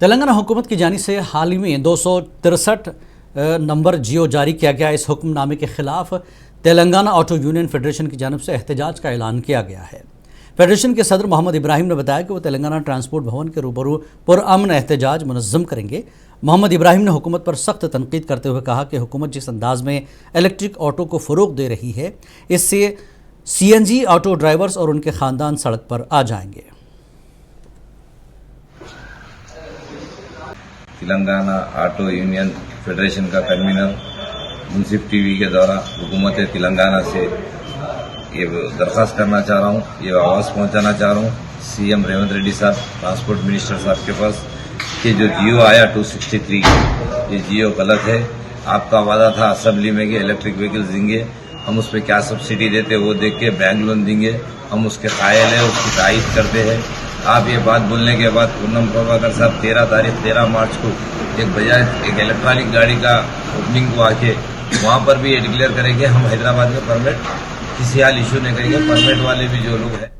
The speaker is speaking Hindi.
तेलंगाना हुकूमत की जानिब से हाल ही में 263 नंबर जियो जारी किया गया। इस हुक्मनामे के खिलाफ तेलंगाना ऑटो यूनियन फेडरेशन की जानिब से एहतजाज का ऐलान किया गया है। फेडरेशन के सदर मोहम्मद इब्राहिम ने बताया कि वो तेलंगाना ट्रांसपोर्ट भवन के रूबरू पुरअमन एहतजाज मुनज़्ज़म करेंगे। मोहम्मद इब्राहिम ने हुकूमत पर सख्त तनकीद करते हुए कहा कि हुकूमत जिस अंदाज में इलेक्ट्रिक ऑटो को फ़रोग़ दे रही है, इससे CNG ऑटो ड्राइवर्स और उनके ख़ानदान सड़क पर आ जाएंगे। तेलंगाना ऑटो यूनियन फेडरेशन का कन्वीनर मुंसिफ टीवी के द्वारा हुकूमत तेलंगाना से ये दरख्वास्त करना चाह रहा हूँ, ये आवाज़ पहुँचाना चाह रहा हूँ CM रेवंत रेड्डी साहब, ट्रांसपोर्ट मिनिस्टर साहब के पास कि जो जियो आया 263 ये जियो गलत है। आपका वादा था असेंबली में कि इलेक्ट्रिक व्हीकल्स देंगे, हम उस पर क्या सब्सिडी देते वो देख के बैंक लोन देंगे, हम उसके कायल है, उसकी तारीफ करते हैं। आप ये बात बोलने के बाद पूनम प्रभाकर साहब 13 मार्च को एक बजाज एक इलेक्ट्रॉनिक गाड़ी का ओपनिंग को आके वहाँ पर भी ये डिक्लेयर करेंगे हम हैदराबाद में परमिट किसी हाल इशू नहीं करेंगे। परमिट वाले भी जो लोग हैं